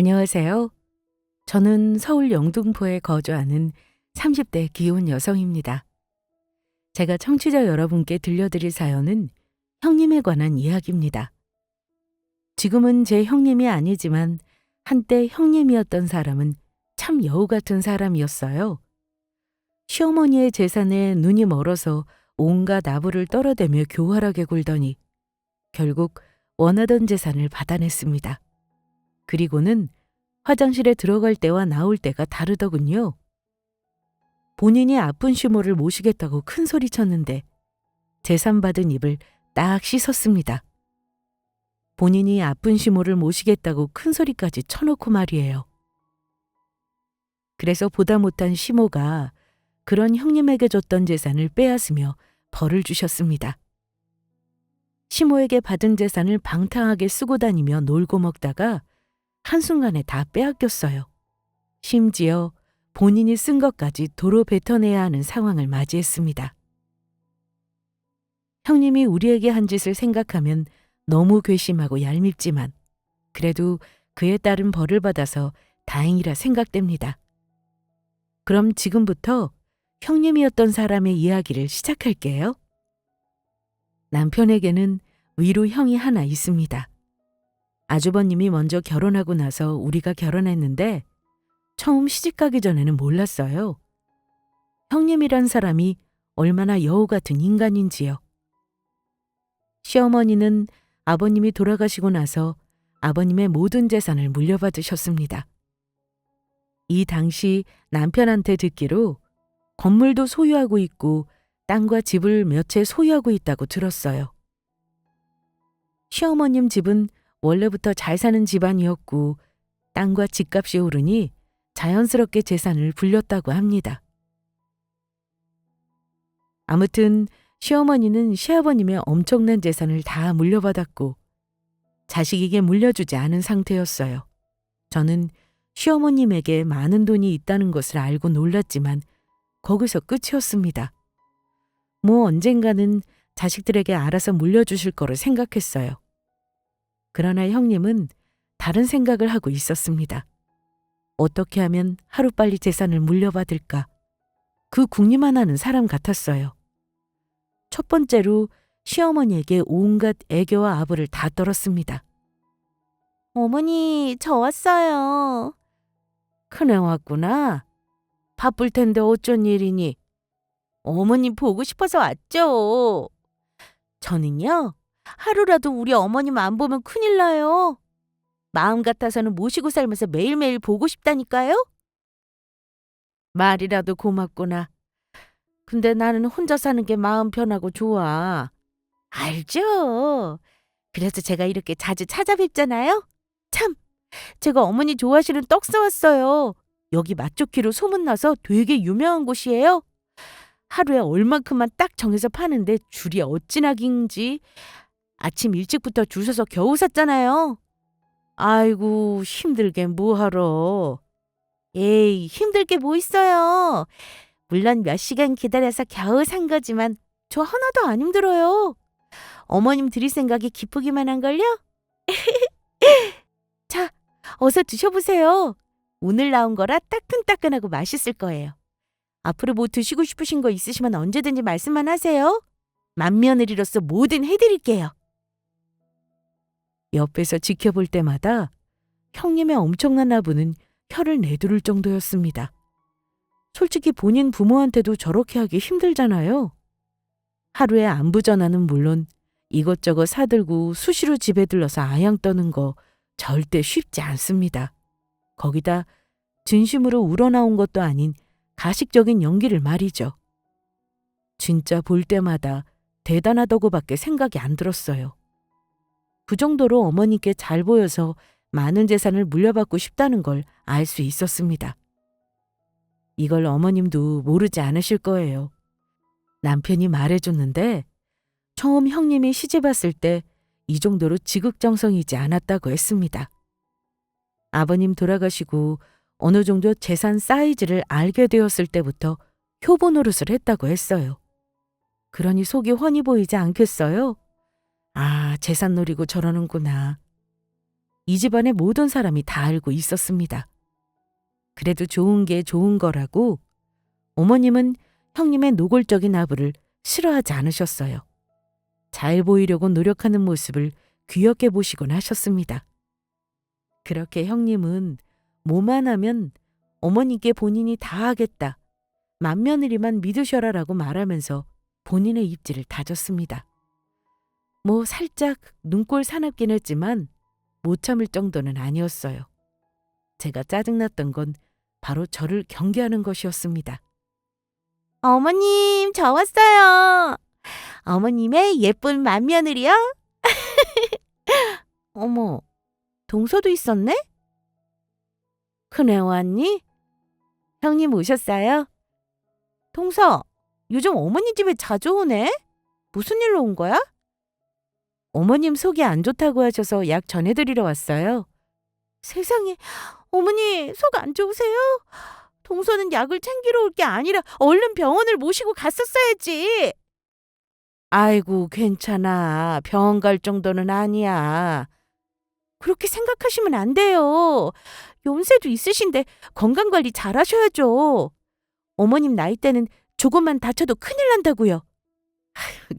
안녕하세요. 저는 서울 영등포에 거주하는 30대 기혼 여성입니다. 제가 청취자 여러분께 들려드릴 사연은 형님에 관한 이야기입니다. 지금은 제 형님이 아니지만 한때 형님이었던 사람은 참 여우 같은 사람이었어요. 시어머니의 재산에 눈이 멀어서 온갖 아부를 떨어대며 교활하게 굴더니 결국 원하던 재산을 받아냈습니다. 그리고는 화장실에 들어갈 때와 나올 때가 다르더군요. 본인이 아픈 시모를 모시겠다고 큰 소리 쳤는데 재산 받은 입을 딱 씻었습니다. 본인이 아픈 시모를 모시겠다고 큰 소리까지 쳐놓고 말이에요. 그래서 보다 못한 시모가 그런 형님에게 줬던 재산을 빼앗으며 벌을 주셨습니다. 시모에게 받은 재산을 방탕하게 쓰고 다니며 놀고 먹다가 한순간에 다 빼앗겼어요. 심지어 본인이 쓴 것까지 도로 뱉어내야 하는 상황을 맞이했습니다. 형님이 우리에게 한 짓을 생각하면 너무 괘씸하고 얄밉지만 그래도 그에 따른 벌을 받아서 다행이라 생각됩니다. 그럼 지금부터 형님이었던 사람의 이야기를 시작할게요. 남편에게는 위로 형이 하나 있습니다. 아주버님이 먼저 결혼하고 나서 우리가 결혼했는데 처음 시집가기 전에는 몰랐어요. 형님이란 사람이 얼마나 여우 같은 인간인지요. 시어머니는 아버님이 돌아가시고 나서 아버님의 모든 재산을 물려받으셨습니다. 이 당시 남편한테 듣기로 건물도 소유하고 있고 땅과 집을 몇 채 소유하고 있다고 들었어요. 시어머님 집은 원래부터 잘 사는 집안이었고 땅과 집값이 오르니 자연스럽게 재산을 불렸다고 합니다. 아무튼 시어머니는 시아버님의 엄청난 재산을 다 물려받았고 자식에게 물려주지 않은 상태였어요. 저는 시어머님에게 많은 돈이 있다는 것을 알고 놀랐지만 거기서 끝이었습니다. 뭐 언젠가는 자식들에게 알아서 물려주실 거를 생각했어요. 그러나 형님은 다른 생각을 하고 있었습니다. 어떻게 하면 하루빨리 재산을 물려받을까? 그 궁리만 하는 사람 같았어요. 첫 번째로 시어머니에게 온갖 애교와 아부를 다 떨었습니다. 어머니, 저 왔어요. 큰애 왔구나. 바쁠 텐데 어쩐 일이니? 어머님 보고 싶어서 왔죠. 저는요, 하루라도 우리 어머님 안 보면 큰일 나요. 마음 같아서는 모시고 살면서 매일매일 보고 싶다니까요? 말이라도 고맙구나. 근데 나는 혼자 사는 게 마음 편하고 좋아. 알죠? 그래서 제가 이렇게 자주 찾아뵙잖아요? 참, 제가 어머니 좋아하시는 떡 사왔어요. 여기 맛좋기로 소문나서 되게 유명한 곳이에요. 하루에 얼만큼만 딱 정해서 파는데 줄이 어찌나 긴지 아침 일찍부터 줄 서서 겨우 샀잖아요. 아이고, 힘들게 뭐하러. 에이, 힘들 게 뭐 있어요. 물론 몇 시간 기다려서 겨우 산 거지만 저 하나도 안 힘들어요. 어머님 드릴 생각이 기쁘기만 한걸요? 자, 어서 드셔보세요. 오늘 나온 거라 따끈따끈하고 맛있을 거예요. 앞으로 뭐 드시고 싶으신 거 있으시면 언제든지 말씀만 하세요. 맏며느리로서 뭐든 해드릴게요. 옆에서 지켜볼 때마다 형님의 엄청난 아부는 혀를 내두를 정도였습니다. 솔직히 본인 부모한테도 저렇게 하기 힘들잖아요. 하루에 안부 전화는 물론 이것저것 사들고 수시로 집에 들러서 아양 떠는 거 절대 쉽지 않습니다. 거기다 진심으로 우러나온 것도 아닌 가식적인 연기를 말이죠. 진짜 볼 때마다 대단하다고밖에 생각이 안 들었어요. 그 정도로 어머니께 잘 보여서 많은 재산을 물려받고 싶다는 걸 알 수 있었습니다. 이걸 어머님도 모르지 않으실 거예요. 남편이 말해줬는데 처음 형님이 시집 왔을 때 이 정도로 지극정성이지 않았다고 했습니다. 아버님 돌아가시고 어느 정도 재산 사이즈를 알게 되었을 때부터 효보 노릇을 했다고 했어요. 그러니 속이 훤히 보이지 않겠어요? 아, 재산 노리고 저러는구나. 이 집안의 모든 사람이 다 알고 있었습니다. 그래도 좋은 게 좋은 거라고 어머님은 형님의 노골적인 아부를 싫어하지 않으셨어요. 잘 보이려고 노력하는 모습을 귀엽게 보시곤 하셨습니다. 그렇게 형님은 뭐만 하면 어머니께 본인이 다 하겠다. 맏며느리만 믿으셔라라고 말하면서 본인의 입지를 다졌습니다. 뭐 살짝 눈꼴 사납긴 했지만 못 참을 정도는 아니었어요. 제가 짜증났던 건 바로 저를 경계하는 것이었습니다. 어머님, 저 왔어요. 어머님의 예쁜 맏며느리요? 어머, 동서도 있었네? 큰애 왔니? 형님 오셨어요? 동서, 요즘 어머니 집에 자주 오네? 무슨 일로 온 거야? 어머님 속이 안 좋다고 하셔서 약 전해드리러 왔어요. 세상에, 어머니 속 안 좋으세요? 동서는 약을 챙기러 올 게 아니라 얼른 병원을 모시고 갔었어야지. 아이고, 괜찮아. 병원 갈 정도는 아니야. 그렇게 생각하시면 안 돼요. 연세도 있으신데 건강관리 잘 하셔야죠. 어머님 나이 때는 조금만 다쳐도 큰일 난다고요.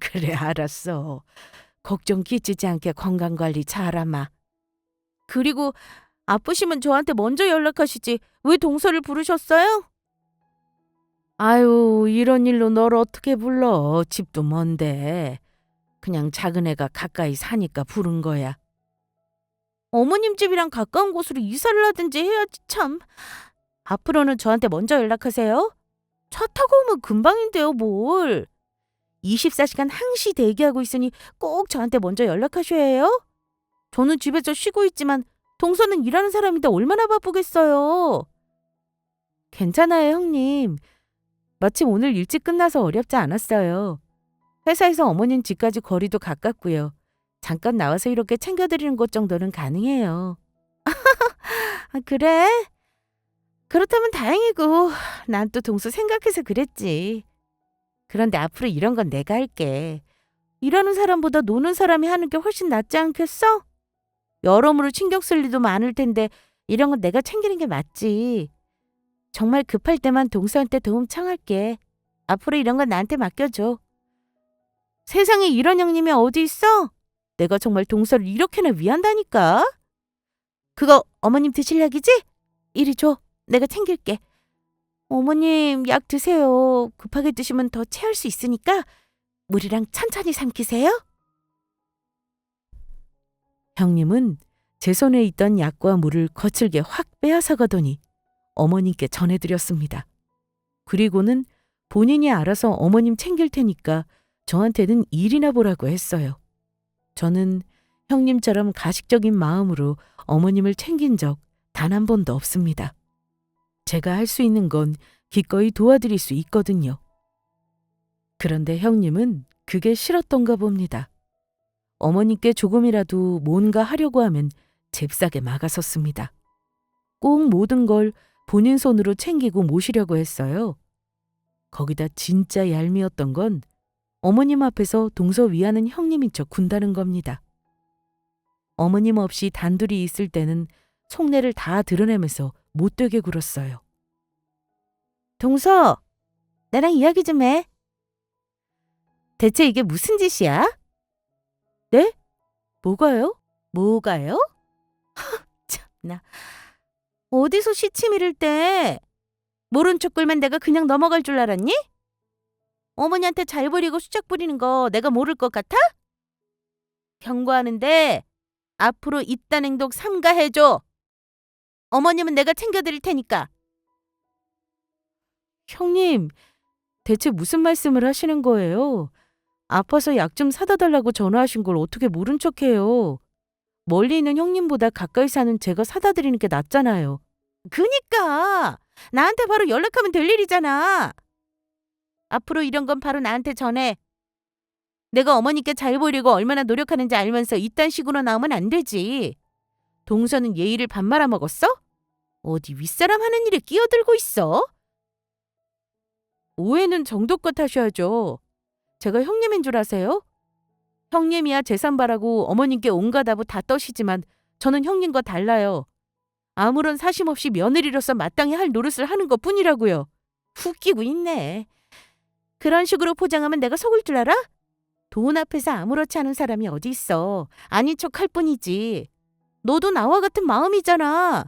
그래, 알았어. 걱정 끼치지 않게 건강관리 잘하마. 그리고 아프시면 저한테 먼저 연락하시지 왜 동서를 부르셨어요? 아유, 이런 일로 널 어떻게 불러. 집도 먼데. 그냥 작은 애가 가까이 사니까 부른 거야. 어머님 집이랑 가까운 곳으로 이사를 하든지 해야지 참. 앞으로는 저한테 먼저 연락하세요. 차 타고 오면 금방인데요, 뭘. 24시간 항시 대기하고 있으니 꼭 저한테 먼저 연락하셔야 해요. 저는 집에서 쉬고 있지만 동서는 일하는 사람인데 얼마나 바쁘겠어요. 괜찮아요, 형님. 마침 오늘 일찍 끝나서 어렵지 않았어요. 회사에서 어머님 집까지 거리도 가깝고요. 잠깐 나와서 이렇게 챙겨드리는 것 정도는 가능해요. 아, 그래? 그렇다면 다행이고 난 또 동서 생각해서 그랬지. 그런데 앞으로 이런 건 내가 할게. 일하는 사람보다 노는 사람이 하는 게 훨씬 낫지 않겠어? 여러모로 신경 쓸 일도 많을 텐데 이런 건 내가 챙기는 게 맞지. 정말 급할 때만 동서한테 도움 청할게. 앞으로 이런 건 나한테 맡겨줘. 세상에 이런 형님이 어디 있어? 내가 정말 동서를 이렇게나 위한다니까. 그거 어머님 드실 약이지? 이리 줘. 내가 챙길게. 어머님 약 드세요. 급하게 드시면 더 체할 수 있으니까 물이랑 천천히 삼키세요. 형님은 제 손에 있던 약과 물을 거칠게 확 빼앗아 가더니 어머님께 전해드렸습니다. 그리고는 본인이 알아서 어머님 챙길 테니까 저한테는 일이나 보라고 했어요. 저는 형님처럼 가식적인 마음으로 어머님을 챙긴 적 단 한 번도 없습니다. 제가 할 수 있는 건 기꺼이 도와드릴 수 있거든요. 그런데 형님은 그게 싫었던가 봅니다. 어머니께 조금이라도 뭔가 하려고 하면 잽싸게 막아섰습니다. 꼭 모든 걸 본인 손으로 챙기고 모시려고 했어요. 거기다 진짜 얄미웠던 건 어머님 앞에서 동서 위하는 형님인 척 군다는 겁니다. 어머님 없이 단둘이 있을 때는 속내를 다 드러내면서 못되게 굴었어요. 동서, 나랑 이야기 좀 해. 대체 이게 무슨 짓이야? 네? 뭐가요? 뭐가요? 참나. 어디서 시치미를 때? 모른 척 굴면 내가 그냥 넘어갈 줄 알았니? 어머니한테 잘 부리고 수작 부리는 거 내가 모를 것 같아? 경고하는데 앞으로 이딴 행동 삼가해줘. 어머님은 내가 챙겨드릴 테니까. 형님, 대체 무슨 말씀을 하시는 거예요? 아파서 약 좀 사다 달라고 전화하신 걸 어떻게 모른 척해요? 멀리 있는 형님보다 가까이 사는 제가 사다 드리는 게 낫잖아요. 그니까 나한테 바로 연락하면 될 일이잖아. 앞으로 이런 건 바로 나한테 전해. 내가 어머니께 잘 보이려고 얼마나 노력하는지 알면서 이딴 식으로 나오면 안 되지. 동서는 예의를 밥 말아먹었어? 어디 윗사람 하는 일에 끼어들고 있어? 오해는 정도껏 하셔야죠. 제가 형님인 줄 아세요? 형님이야 재산 바라고 어머님께 온갖 아부 다 떠시지만 저는 형님과 달라요. 아무런 사심 없이 며느리로서 마땅히 할 노릇을 하는 것뿐이라고요. 웃기고 있네. 그런 식으로 포장하면 내가 속을 줄 알아? 돈 앞에서 아무렇지 않은 사람이 어디 있어. 아닌 척 할 뿐이지. 너도 나와 같은 마음이잖아.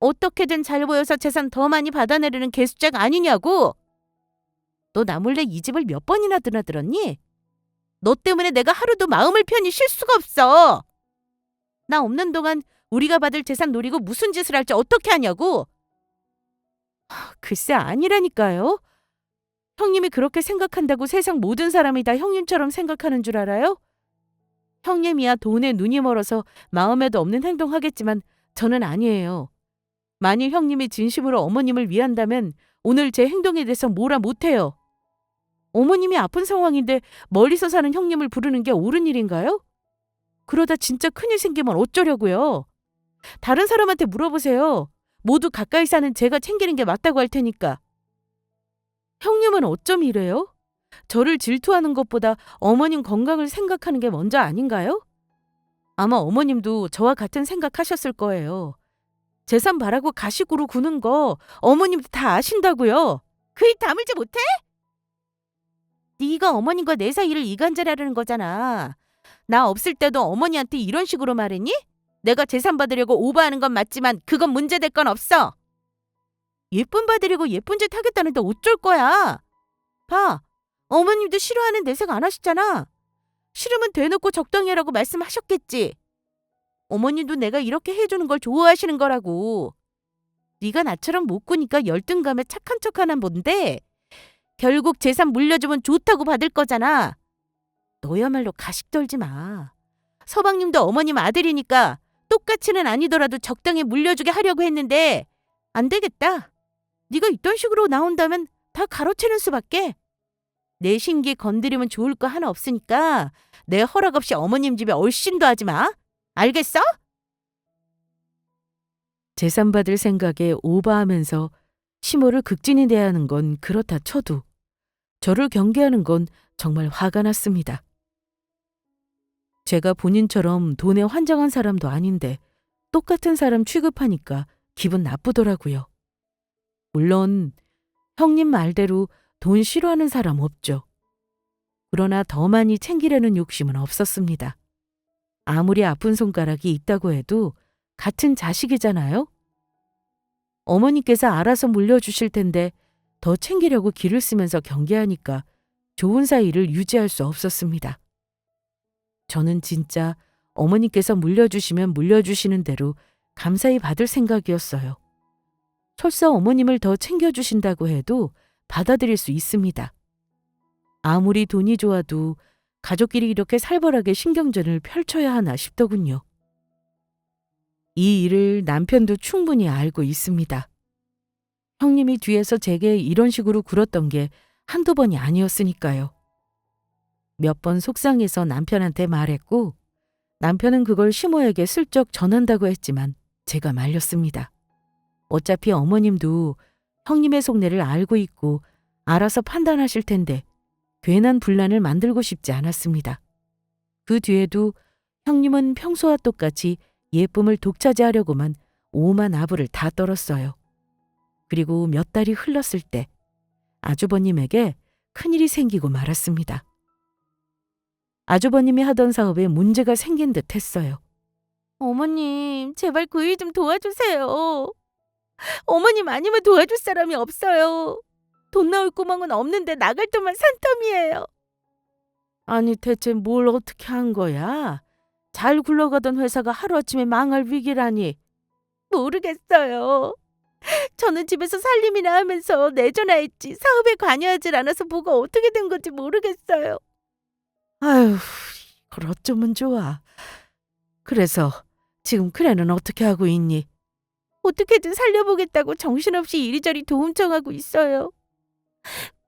어떻게든 잘 보여서 재산 더 많이 받아내려는 개수작 아니냐고. 너 나 몰래 이 집을 몇 번이나 드나들었니? 너 때문에 내가 하루도 마음을 편히 쉴 수가 없어. 나 없는 동안 우리가 받을 재산 노리고 무슨 짓을 할지 어떻게 하냐고. 글쎄 아니라니까요. 형님이 그렇게 생각한다고 세상 모든 사람이 다 형님처럼 생각하는 줄 알아요? 형님이야 돈에 눈이 멀어서 마음에도 없는 행동하겠지만 저는 아니에요. 만일 형님이 진심으로 어머님을 위한다면 오늘 제 행동에 대해서 뭐라 못해요. 어머님이 아픈 상황인데 멀리서 사는 형님을 부르는 게 옳은 일인가요? 그러다 진짜 큰일 생기면 어쩌려고요? 다른 사람한테 물어보세요. 모두 가까이 사는 제가 챙기는 게 맞다고 할 테니까. 형님은 어쩜 이래요? 저를 질투하는 것보다 어머님 건강을 생각하는 게 먼저 아닌가요? 아마 어머님도 저와 같은 생각하셨을 거예요. 재산 바라고 가식으로 구는 거 어머님도 다 아신다고요. 그 입 다물지 못해? 네가 어머님과 내 사이를 이간질하려는 거잖아. 나 없을 때도 어머니한테 이런 식으로 말했니? 내가 재산 받으려고 오버하는 건 맞지만 그건 문제될 건 없어. 예쁨 받으려고 예쁜 짓 하겠다는데 어쩔 거야. 봐. 어머님도 싫어하는 내색 안 하시잖아. 싫으면 대놓고 적당히 하라고 말씀하셨겠지. 어머님도 내가 이렇게 해주는 걸 좋아하시는 거라고. 네가 나처럼 못 구니까 열등감에 착한 척하는 뭔데 결국 재산 물려주면 좋다고 받을 거잖아. 너야말로 가식 떨지 마. 서방님도 어머님 아들이니까 똑같이는 아니더라도 적당히 물려주게 하려고 했는데 안 되겠다. 네가 이딴 식으로 나온다면 다 가로채는 수밖에. 내 심기 건드리면 좋을 거 하나 없으니까 내 허락 없이 어머님 집에 얼씬도 하지 마. 알겠어? 재산 받을 생각에 오버하면서 시모를 극진히 대하는 건 그렇다 쳐도 저를 경계하는 건 정말 화가 났습니다. 제가 본인처럼 돈에 환장한 사람도 아닌데 똑같은 사람 취급하니까 기분 나쁘더라고요. 물론 형님 말대로 돈 싫어하는 사람 없죠. 그러나 더 많이 챙기려는 욕심은 없었습니다. 아무리 아픈 손가락이 있다고 해도 같은 자식이잖아요. 어머니께서 알아서 물려주실 텐데 더 챙기려고 기를 쓰면서 경계하니까 좋은 사이를 유지할 수 없었습니다. 저는 진짜 어머니께서 물려주시면 물려주시는 대로 감사히 받을 생각이었어요. 설사 어머님을 더 챙겨주신다고 해도 받아들일 수 있습니다. 아무리 돈이 좋아도 가족끼리 이렇게 살벌하게 신경전을 펼쳐야 하나 싶더군요. 이 일을 남편도 충분히 알고 있습니다. 형님이 뒤에서 제게 이런 식으로 굴었던 게 한두 번이 아니었으니까요. 몇 번 속상해서 남편한테 말했고 남편은 그걸 시모에게 슬쩍 전한다고 했지만 제가 말렸습니다. 어차피 어머님도 형님의 속내를 알고 있고 알아서 판단하실 텐데 괜한 분란을 만들고 싶지 않았습니다. 그 뒤에도 형님은 평소와 똑같이 예쁨을 독차지하려고만 오만 아부를 다 떨었어요. 그리고 몇 달이 흘렀을 때 아주버님에게 큰일이 생기고 말았습니다. 아주버님이 하던 사업에 문제가 생긴 듯 했어요. 어머님, 제발 그 일 좀 도와주세요. 어머님 아니면 도와줄 사람이 없어요. 돈 나올 구멍은 없는데 나갈 돈만 산더미예요. 아니 대체 뭘 어떻게 한 거야? 잘 굴러가던 회사가 하루아침에 망할 위기라니. 모르겠어요. 저는 집에서 살림이나 하면서 내전화했지 사업에 관여하질 않아서 뭐가 어떻게 된 건지 모르겠어요. 아휴, 그걸 어쩌면 좋아. 그래서 지금 큰애는 어떻게 하고 있니? 어떻게든 살려보겠다고 정신없이 이리저리 도움 청하고 있어요.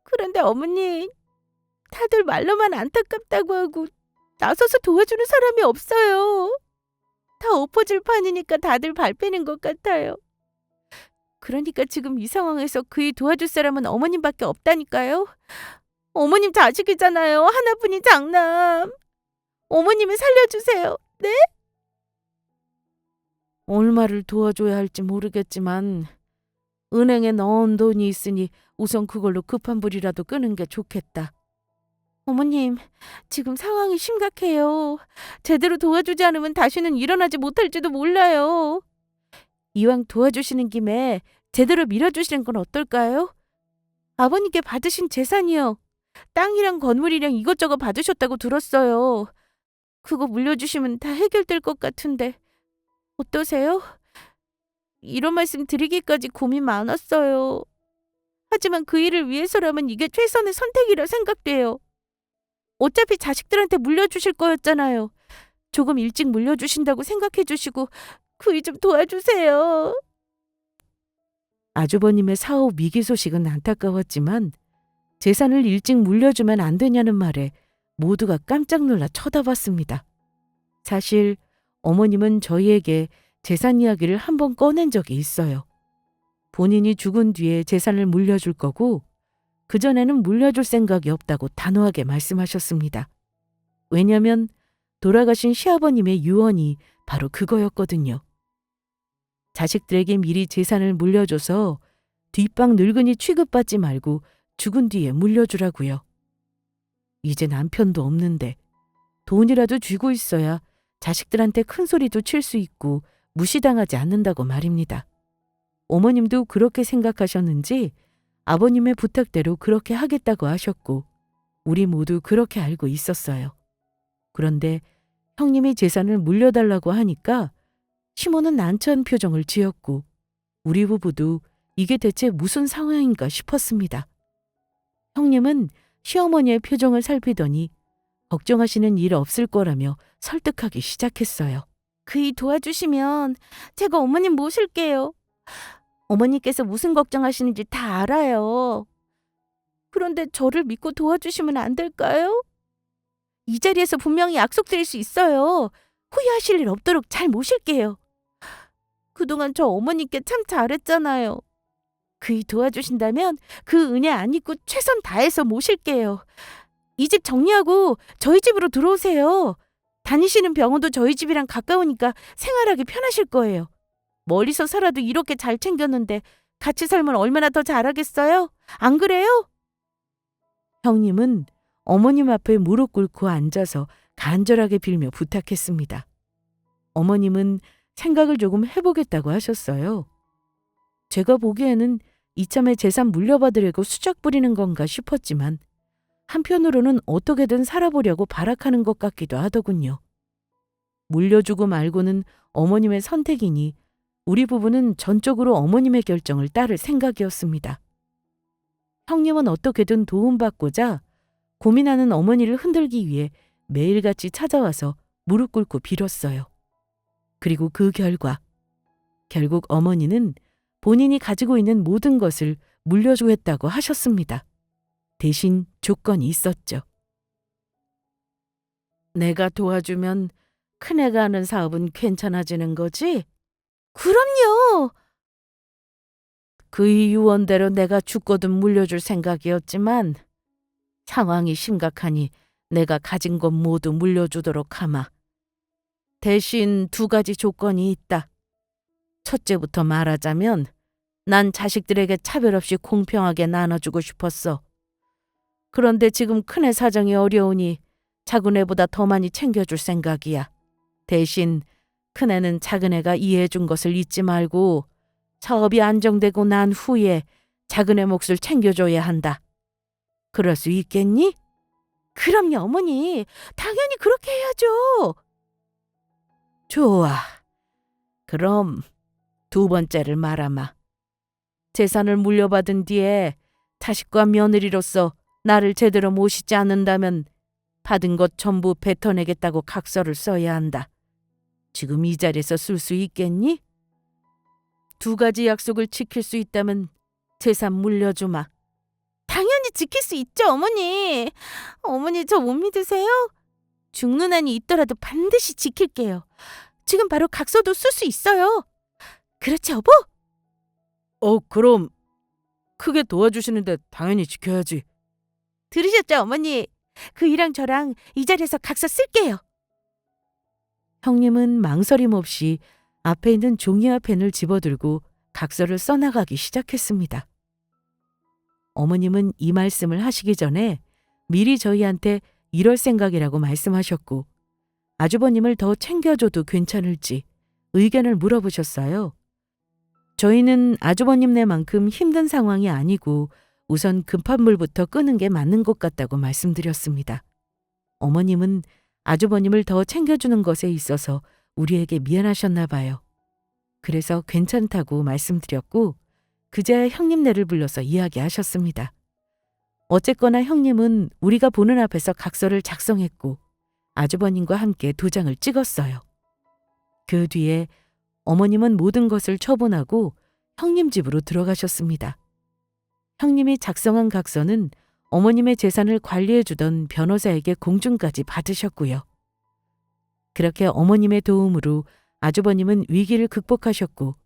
그런데 어머니, 다들 말로만 안타깝다고 하고 나서서 도와주는 사람이 없어요. 다 엎어질 판이니까 다들 발 빼는 것 같아요. 그러니까 지금 이 상황에서 그이 도와줄 사람은 어머님밖에 없다니까요. 어머님 자식이잖아요. 하나뿐인 장남. 어머님이 살려주세요. 네? 얼마를 도와줘야 할지 모르겠지만 은행에 넣은 돈이 있으니 우선 그걸로 급한 불이라도 끄는 게 좋겠다. 어머님, 지금 상황이 심각해요. 제대로 도와주지 않으면 다시는 일어나지 못할지도 몰라요. 이왕 도와주시는 김에 제대로 밀어주시는 건 어떨까요? 아버님께 받으신 재산이요. 땅이랑 건물이랑 이것저것 받으셨다고 들었어요. 그거 물려주시면 다 해결될 것 같은데 어떠세요? 이런 말씀 드리기까지 고민 많았어요. 하지만 그 일을 위해서라면 이게 최선의 선택이라 생각돼요. 어차피 자식들한테 물려주실 거였잖아요. 조금 일찍 물려주신다고 생각해 주시고 그 일 좀 도와주세요. 아주버님의 사업 위기 소식은 안타까웠지만 재산을 일찍 물려주면 안 되냐는 말에 모두가 깜짝 놀라 쳐다봤습니다. 사실 어머님은 저희에게 재산 이야기를 한 번 꺼낸 적이 있어요. 본인이 죽은 뒤에 재산을 물려줄 거고 그전에는 물려줄 생각이 없다고 단호하게 말씀하셨습니다. 왜냐면 돌아가신 시아버님의 유언이 바로 그거였거든요. 자식들에게 미리 재산을 물려줘서 뒷방 늙은이 취급받지 말고 죽은 뒤에 물려주라고요. 이제 남편도 없는데 돈이라도 쥐고 있어야 자식들한테 큰 소리도 칠 수 있고 무시당하지 않는다고 말입니다. 어머님도 그렇게 생각하셨는지 아버님의 부탁대로 그렇게 하겠다고 하셨고 우리 모두 그렇게 알고 있었어요. 그런데 형님이 재산을 물려달라고 하니까 시모는 난처한 표정을 지었고 우리 부부도 이게 대체 무슨 상황인가 싶었습니다. 형님은 시어머니의 표정을 살피더니 걱정하시는 일 없을 거라며 설득하기 시작했어요. 그 일 도와주시면 제가 어머님 모실게요. 어머니께서 무슨 걱정하시는지 다 알아요. 그런데 저를 믿고 도와주시면 안 될까요? 이 자리에서 분명히 약속드릴 수 있어요. 후회하실 일 없도록 잘 모실게요. 그동안 저 어머니께 참 잘했잖아요. 그 일 도와주신다면 그 은혜 안 잊고 최선 다해서 모실게요. 이 집 정리하고 저희 집으로 들어오세요. 다니시는 병원도 저희 집이랑 가까우니까 생활하기 편하실 거예요. 멀리서 살아도 이렇게 잘 챙겼는데 같이 살면 얼마나 더 잘하겠어요? 안 그래요? 형님은 어머님 앞에 무릎 꿇고 앉아서 간절하게 빌며 부탁했습니다. 어머님은 생각을 조금 해보겠다고 하셨어요. 제가 보기에는 이참에 재산 물려받으려고 수작 부리는 건가 싶었지만 한편으로는 어떻게든 살아보려고 발악하는 것 같기도 하더군요. 물려주고 말고는 어머님의 선택이니 우리 부부는 전적으로 어머님의 결정을 따를 생각이었습니다. 형님은 어떻게든 도움받고자 고민하는 어머니를 흔들기 위해 매일같이 찾아와서 무릎 꿇고 빌었어요. 그리고 그 결국 어머니는 본인이 가지고 있는 모든 것을 물려주겠다고 하셨습니다. 대신 조건이 있었죠. 내가 도와주면 큰애가 하는 사업은 괜찮아지는 거지? 그럼요. 그 유언대로 내가 죽거든 물려줄 생각이었지만 상황이 심각하니 내가 가진 것 모두 물려주도록 하마. 대신 2가지 조건이 있다. 첫째부터 말하자면 난 자식들에게 차별 없이 공평하게 나눠주고 싶었어. 그런데 지금 큰애 사정이 어려우니 작은애보다 더 많이 챙겨줄 생각이야. 대신 큰애는 작은애가 이해해준 것을 잊지 말고 사업이 안정되고 난 후에 작은애 몫을 챙겨줘야 한다. 그럴 수 있겠니? 그럼요, 어머니. 당연히 그렇게 해야죠. 좋아. 그럼 2번째를 말하마. 재산을 물려받은 뒤에 자식과 며느리로서 나를 제대로 모시지 않는다면 받은 것 전부 뱉어내겠다고 각서를 써야 한다. 지금 이 자리에서 쓸 수 있겠니? 2가지 약속을 지킬 수 있다면 재산 물려주마. 당연히 지킬 수 있죠, 어머니. 어머니 저 못 믿으세요? 죽는 한이 있더라도 반드시 지킬게요. 지금 바로 각서도 쓸 수 있어요. 그렇지, 여보? 그럼 크게 도와주시는데 당연히 지켜야지. 들으셨죠, 어머니? 그 일랑 저랑 이 자리에서 각서 쓸게요. 형님은 망설임 없이 앞에 있는 종이와 펜을 집어들고 각서를 써나가기 시작했습니다. 어머님은 이 말씀을 하시기 전에 미리 저희한테 이럴 생각이라고 말씀하셨고 아주버님을 더 챙겨줘도 괜찮을지 의견을 물어보셨어요. 저희는 아주버님네만큼 힘든 상황이 아니고 우선 급한 물부터 끄는 게 맞는 것 같다고 말씀드렸습니다. 어머님은 아주버님을 더 챙겨주는 것에 있어서 우리에게 미안하셨나 봐요. 그래서 괜찮다고 말씀드렸고 그제야 형님네를 불러서 이야기하셨습니다. 어쨌거나 형님은 우리가 보는 앞에서 각서를 작성했고 아주버님과 함께 도장을 찍었어요. 그 뒤에 어머님은 모든 것을 처분하고 형님 집으로 들어가셨습니다. 형님이 작성한 각서는 어머님의 재산을 관리해주던 변호사에게 공증까지 받으셨고요. 그렇게 어머님의 도움으로 아주버님은 위기를 극복하셨고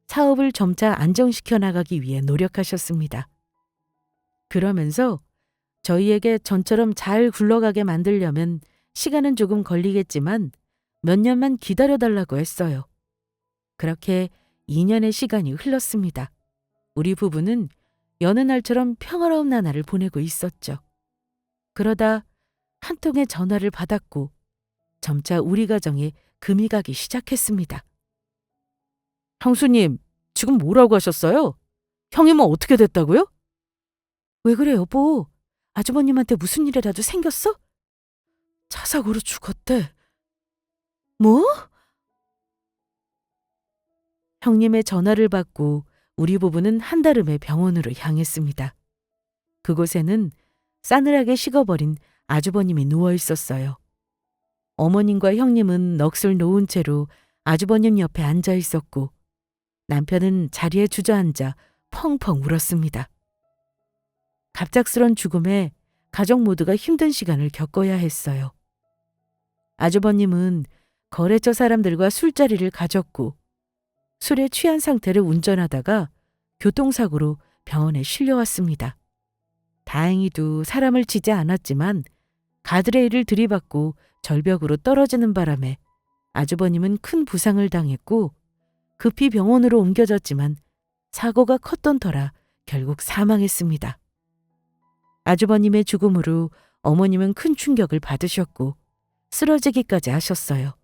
사업을 점차 안정시켜 나가기 위해 노력하셨습니다. 그러면서 저희에게 전처럼 잘 굴러가게 만들려면 시간은 조금 걸리겠지만 몇 년만 기다려달라고 했어요. 그렇게 2년의 시간이 흘렀습니다. 우리 부부는 여느 날처럼 평화로운 나날을 보내고 있었죠. 그러다 한 통의 전화를 받았고 점차 우리 가정에 금이 가기 시작했습니다. 형수님, 지금 뭐라고 하셨어요? 형님은 어떻게 됐다고요? 왜 그래 여보? 아주버님한테 무슨 일이라도 생겼어? 차 사고로 죽었대. 뭐? 형님의 전화를 받고 우리 부부는 한달음에 병원으로 향했습니다. 그곳에는 싸늘하게 식어버린 아주버님이 누워 있었어요. 어머님과 형님은 넋을 놓은 채로 아주버님 옆에 앉아 있었고 남편은 자리에 주저앉아 펑펑 울었습니다. 갑작스런 죽음에 가족 모두가 힘든 시간을 겪어야 했어요. 아주버님은 거래처 사람들과 술자리를 가졌고 술에 취한 상태로 운전하다가 교통사고로 병원에 실려왔습니다. 다행히도 사람을 치지 않았지만 가드레일을 들이받고 절벽으로 떨어지는 바람에 아주버님은 큰 부상을 당했고 급히 병원으로 옮겨졌지만 사고가 컸던 터라 결국 사망했습니다. 아주버님의 죽음으로 어머님은 큰 충격을 받으셨고 쓰러지기까지 하셨어요.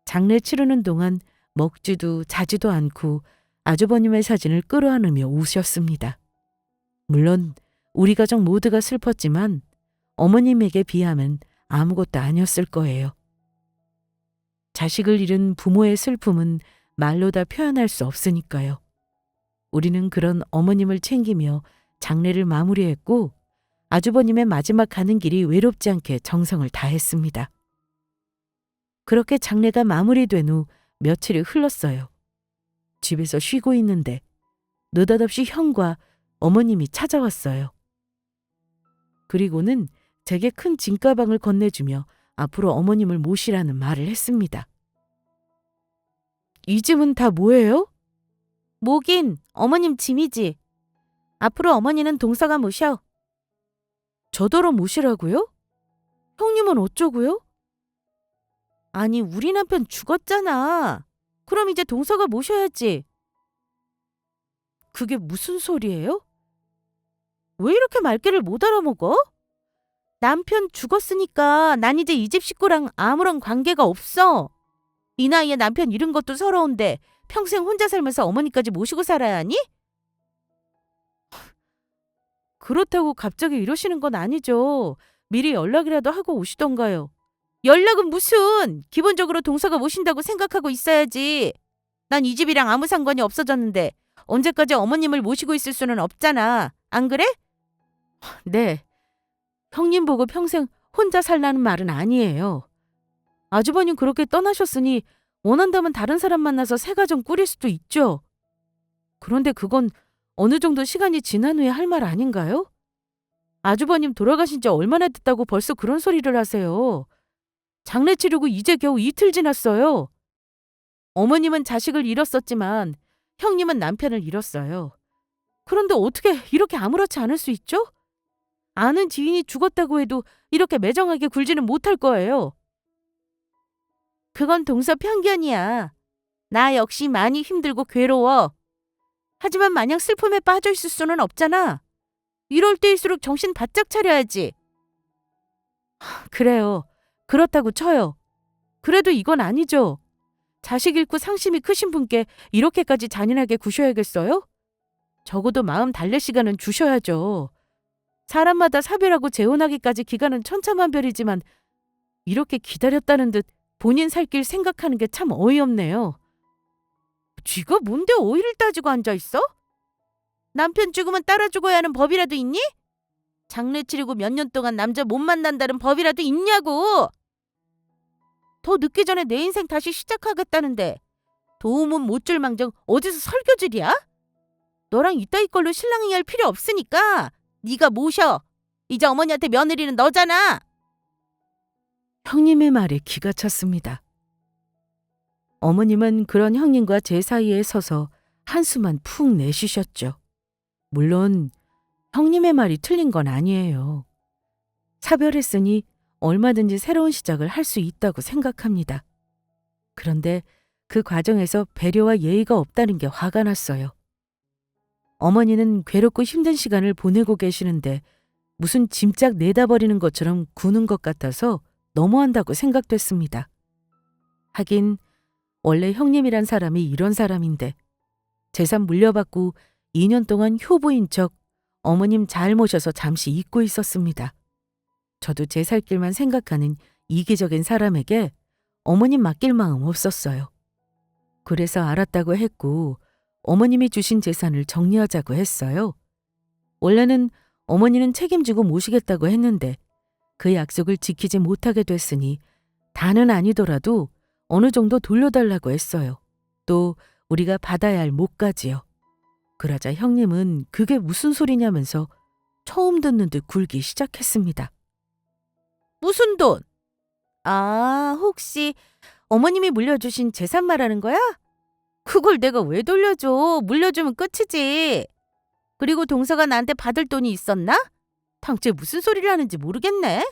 장례 치르는 동안 먹지도 자지도 않고 아주버님의 사진을 끌어안으며 우셨습니다. 물론 우리 가족 모두가 슬펐지만 어머님에게 비하면 아무것도 아니었을 거예요. 자식을 잃은 부모의 슬픔은 말로 다 표현할 수 없으니까요. 우리는 그런 어머님을 챙기며 장례를 마무리했고 아주버님의 마지막 가는 길이 외롭지 않게 정성을 다했습니다. 그렇게 장례가 마무리된 후 며칠이 흘렀어요. 집에서 쉬고 있는데 느닷없이 형과 어머님이 찾아왔어요. 그리고는 제게 큰 짐가방을 건네주며 앞으로 어머님을 모시라는 말을 했습니다. 이 짐은 다 뭐예요? 뭐긴 어머님 짐이지. 앞으로 어머니는 동서가 모셔. 저더러 모시라고요? 형님은 어쩌고요? 아니 우리 남편 죽었잖아. 그럼 이제 동서가 모셔야지. 그게 무슨 소리예요? 왜 이렇게 말귀를 못 알아먹어? 남편 죽었으니까 난 이제 이 집 식구랑 아무런 관계가 없어. 이 나이에 남편 잃은 것도 서러운데 평생 혼자 살면서 어머니까지 모시고 살아야 하니? 그렇다고 갑자기 이러시는 건 아니죠. 미리 연락이라도 하고 오시던가요. 연락은 무슨! 기본적으로 동서가 모신다고 생각하고 있어야지. 난 이 집이랑 아무 상관이 없어졌는데 언제까지 어머님을 모시고 있을 수는 없잖아. 안 그래? 네. 형님 보고 평생 혼자 살라는 말은 아니에요. 아주버님 그렇게 떠나셨으니 원한다면 다른 사람 만나서 새 가정 꾸릴 수도 있죠. 그런데 그건 어느 정도 시간이 지난 후에 할 말 아닌가요? 아주버님 돌아가신 지 얼마나 됐다고 벌써 그런 소리를 하세요. 장례 치르고 이제 겨우 이틀 지났어요. 어머님은 자식을 잃었었지만 형님은 남편을 잃었어요. 그런데 어떻게 이렇게 아무렇지 않을 수 있죠? 아는 지인이 죽었다고 해도 이렇게 매정하게 굴지는 못할 거예요. 그건 동서 편견이야. 나 역시 많이 힘들고 괴로워. 하지만 마냥 슬픔에 빠져 있을 수는 없잖아. 이럴 때일수록 정신 바짝 차려야지. 그래요. 그렇다고 쳐요. 그래도 이건 아니죠. 자식 잃고 상심이 크신 분께 이렇게까지 잔인하게 구셔야겠어요? 적어도 마음 달랠 시간은 주셔야죠. 사람마다 사별하고 재혼하기까지 기간은 천차만별이지만 이렇게 기다렸다는 듯 본인 살 길 생각하는 게 참 어이없네요. 쥐가 뭔데 어이를 따지고 앉아있어? 남편 죽으면 따라 죽어야 하는 법이라도 있니? 장례 치르고 몇 년 동안 남자 못 만난다는 법이라도 있냐고! 더 늦기 전에 내 인생 다시 시작하겠다는데 도움은 못 줄 망정 어디서 설교질이야? 너랑 이따위 걸로 신랑이 할 필요 없으니까 네가 모셔. 이제 어머니한테 며느리는 너잖아. 형님의 말에 기가 찼습니다. 어머님은 그런 형님과 제 사이에 서서 한숨만 푹 내쉬셨죠. 물론 형님의 말이 틀린 건 아니에요. 사별했으니 얼마든지 새로운 시작을 할 수 있다고 생각합니다. 그런데 그 과정에서 배려와 예의가 없다는 게 화가 났어요. 어머니는 괴롭고 힘든 시간을 보내고 계시는데 무슨 짐짝 내다 버리는 것처럼 구는 것 같아서 너무한다고 생각됐습니다. 하긴 원래 형님이란 사람이 이런 사람인데 재산 물려받고 2년 동안 효부인 척 어머님 잘 모셔서 잠시 잊고 있었습니다. 저도 제 살 길만 생각하는 이기적인 사람에게 어머님 맡길 마음 없었어요. 그래서 알았다고 했고 어머님이 주신 재산을 정리하자고 했어요. 원래는 어머니는 책임지고 모시겠다고 했는데 그 약속을 지키지 못하게 됐으니 다는 아니더라도 어느 정도 돌려달라고 했어요. 또 우리가 받아야 할 몫까지요. 그러자 형님은 그게 무슨 소리냐면서 처음 듣는 듯 굴기 시작했습니다. 무슨 돈? 아, 혹시 어머님이 물려주신 재산 말하는 거야? 그걸 내가 왜 돌려줘? 물려주면 끝이지. 그리고 동서가 나한테 받을 돈이 있었나? 당최 무슨 소리를 하는지 모르겠네.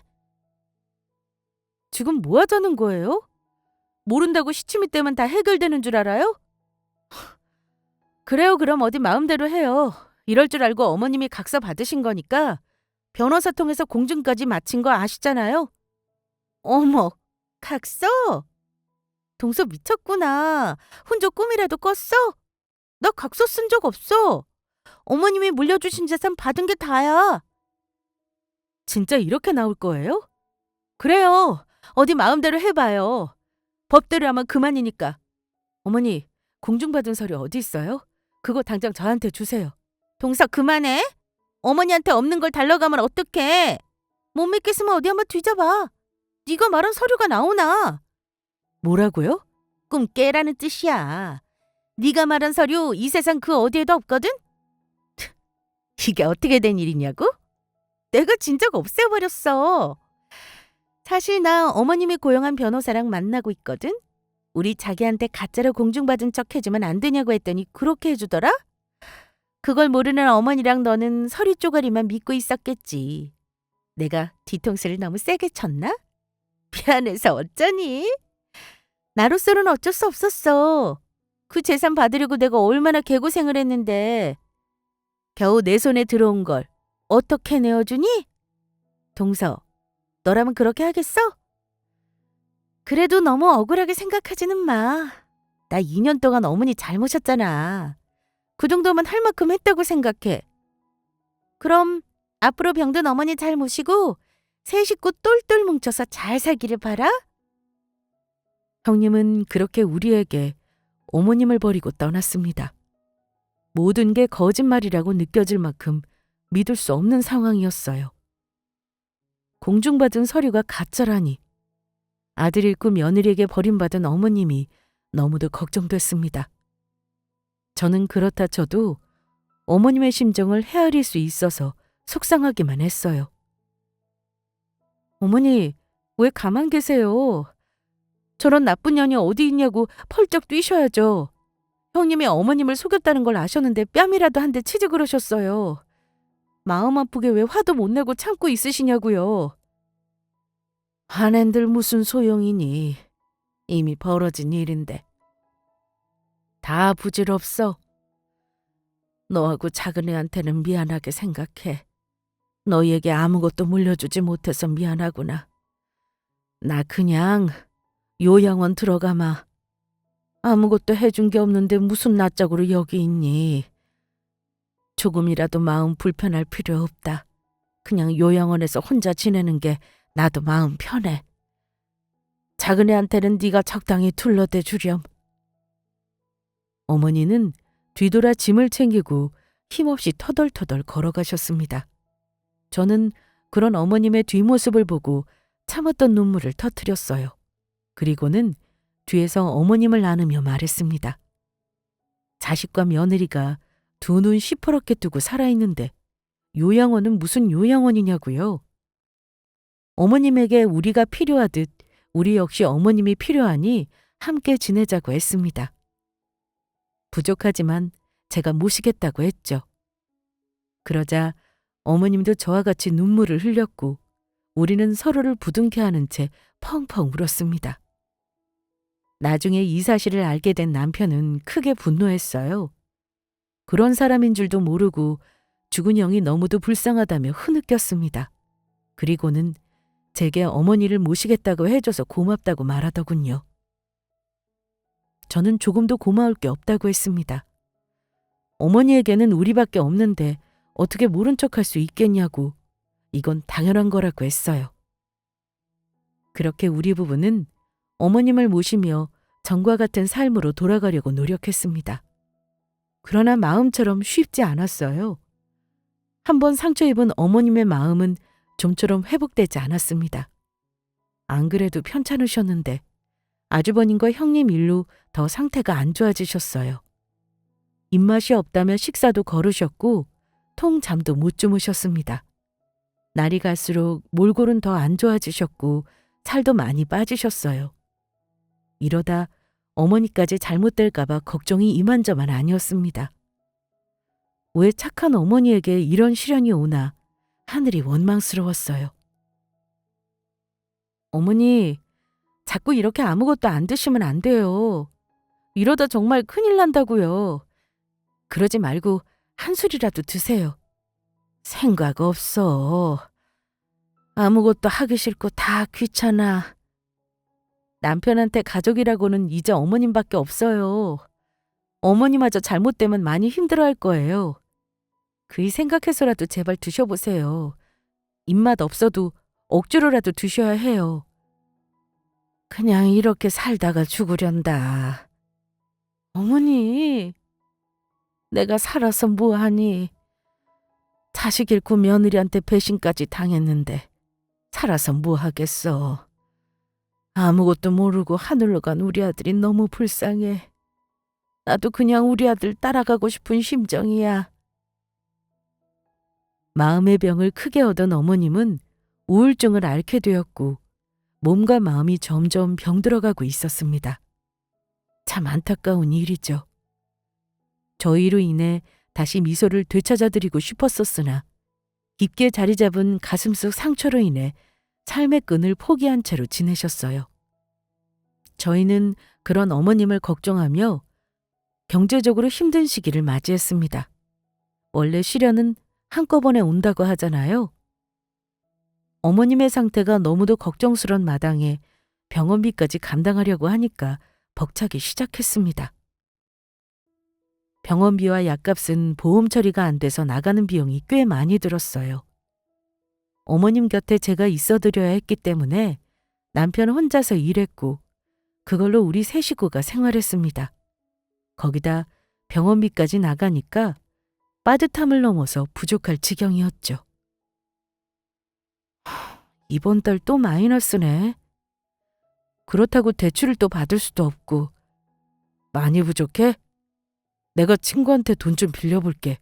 지금 뭐 하자는 거예요? 모른다고 시치미 떼면 다 해결되는 줄 알아요? 그래요, 그럼 어디 마음대로 해요. 이럴 줄 알고 어머님이 각서 받으신 거니까 변호사 통해서 공증까지 마친 거 아시잖아요. 어머, 각서? 동서 미쳤구나. 혼자 꿈이라도 꿨어? 나 각서 쓴 적 없어. 어머님이 물려주신 재산 받은 게 다야. 진짜 이렇게 나올 거예요? 그래요. 어디 마음대로 해봐요. 법대로 하면 그만이니까. 어머니, 공증받은 서류 어디 있어요? 그거 당장 저한테 주세요. 동서 그만해. 어머니한테 없는 걸 달라고 하면 어떡해. 못 믿겠으면 어디 한번 뒤져봐. 네가 말한 서류가 나오나. 뭐라고요? 꿈 깨라는 뜻이야. 네가 말한 서류 이 세상 그 어디에도 없거든? 이게 어떻게 된 일이냐고? 내가 진작 없애버렸어. 사실 나 어머님이 고용한 변호사랑 만나고 있거든? 우리 자기한테 가짜로 공증받은 척 해주면 안 되냐고 했더니 그렇게 해주더라? 그걸 모르는 어머니랑 너는 서류 쪼가리만 믿고 있었겠지. 내가 뒤통수를 너무 세게 쳤나? 미안해서 어쩌니? 나로서는 어쩔 수 없었어. 그 재산 받으려고 내가 얼마나 개고생을 했는데 겨우 내 손에 들어온 걸 어떻게 내어주니? 동서, 너라면 그렇게 하겠어? 그래도 너무 억울하게 생각하지는 마. 나 2년 동안 어머니 잘 모셨잖아. 그 정도면 할 만큼 했다고 생각해. 그럼 앞으로 병든 어머니 잘 모시고 세 식구 똘똘 뭉쳐서 잘 살기를 바라. 형님은 그렇게 우리에게 어머님을 버리고 떠났습니다. 모든 게 거짓말이라고 느껴질 만큼 믿을 수 없는 상황이었어요. 공중받은 서류가 가짜라니. 아들 잃고 며느리에게 버림받은 어머님이 너무도 걱정됐습니다. 저는 그렇다 쳐도 어머님의 심정을 헤아릴 수 있어서 속상하기만 했어요. 어머니, 왜 가만 계세요? 저런 나쁜 년이 어디 있냐고 펄쩍 뛰셔야죠. 형님이 어머님을 속였다는 걸 아셨는데 뺨이라도 한 대 치지 그러셨어요. 마음 아프게 왜 화도 못 내고 참고 있으시냐고요. 화낸들 무슨 소용이니. 이미 벌어진 일인데. 다 부질없어. 너하고 작은 애한테는 미안하게 생각해. 너희에게 아무것도 물려주지 못해서 미안하구나. 나 그냥 요양원 들어가마. 아무것도 해준 게 없는데 무슨 낯짝으로 여기 있니? 조금이라도 마음 불편할 필요 없다. 그냥 요양원에서 혼자 지내는 게 나도 마음 편해. 작은 애한테는 네가 적당히 둘러대 주렴. 어머니는 뒤돌아 짐을 챙기고 힘없이 터덜터덜 걸어가셨습니다. 저는 그런 어머님의 뒷모습을 보고 참았던 눈물을 터뜨렸어요. 그리고는 뒤에서 어머님을 안으며 말했습니다. 자식과 며느리가 두 눈 시퍼렇게 뜨고 살아있는데 요양원은 무슨 요양원이냐고요. 어머님에게 우리가 필요하듯 우리 역시 어머님이 필요하니 함께 지내자고 했습니다. 부족하지만 제가 모시겠다고 했죠. 그러자 어머님도 저와 같이 눈물을 흘렸고 우리는 서로를 부둥켜 안은 채 펑펑 울었습니다. 나중에 이 사실을 알게 된 남편은 크게 분노했어요. 그런 사람인 줄도 모르고 죽은 형이 너무도 불쌍하다며 흐느꼈습니다. 그리고는 제게 어머니를 모시겠다고 해줘서 고맙다고 말하더군요. 저는 조금도 고마울 게 없다고 했습니다. 어머니에게는 우리밖에 없는데 어떻게 모른 척할 수 있겠냐고, 이건 당연한 거라고 했어요. 그렇게 우리 부부는 어머님을 모시며 전과 같은 삶으로 돌아가려고 노력했습니다. 그러나 마음처럼 쉽지 않았어요. 한번 상처 입은 어머님의 마음은 좀처럼 회복되지 않았습니다. 안 그래도 편찮으셨는데 아주버님과 형님 일로 더 상태가 안 좋아지셨어요. 입맛이 없다며 식사도 거르셨고 통잠도 못 주무셨습니다. 날이 갈수록 몰골은 더 안 좋아지셨고 살도 많이 빠지셨어요. 이러다 어머니까지 잘못될까 봐 걱정이 이만저만 아니었습니다. 왜 착한 어머니에게 이런 시련이 오나 하늘이 원망스러웠어요. 어머니, 자꾸 이렇게 아무것도 안 드시면 안 돼요. 이러다 정말 큰일 난다고요. 그러지 말고 한 술이라도 드세요. 생각 없어. 아무것도 하기 싫고 다 귀찮아. 남편한테 가족이라고는 이제 어머님밖에 없어요. 어머니마저 잘못되면 많이 힘들어할 거예요. 그이 생각해서라도 제발 드셔보세요. 입맛 없어도 억지로라도 드셔야 해요. 그냥 이렇게 살다가 죽으련다. 어머니, 내가 살아서 뭐하니? 자식 잃고 며느리한테 배신까지 당했는데 살아서 뭐하겠어. 아무것도 모르고 하늘로 간 우리 아들이 너무 불쌍해. 나도 그냥 우리 아들 따라가고 싶은 심정이야. 마음의 병을 크게 얻은 어머님은 우울증을 앓게 되었고 몸과 마음이 점점 병들어가고 있었습니다. 참 안타까운 일이죠. 저희로 인해 다시 미소를 되찾아드리고 싶었었으나 깊게 자리 잡은 가슴속 상처로 인해 삶의 끈을 포기한 채로 지내셨어요. 저희는 그런 어머님을 걱정하며 경제적으로 힘든 시기를 맞이했습니다. 원래 시련은 한꺼번에 온다고 하잖아요. 어머님의 상태가 너무도 걱정스런 마당에 병원비까지 감당하려고 하니까 벅차기 시작했습니다. 병원비와 약값은 보험 처리가 안 돼서 나가는 비용이 꽤 많이 들었어요. 어머님 곁에 제가 있어드려야 했기 때문에 남편 혼자서 일했고 그걸로 우리 세 식구가 생활했습니다. 거기다 병원비까지 나가니까 빠듯함을 넘어서 부족할 지경이었죠. 이번 달 또 마이너스네. 그렇다고 대출을 또 받을 수도 없고. 많이 부족해? 내가 친구한테 돈 좀 빌려볼게.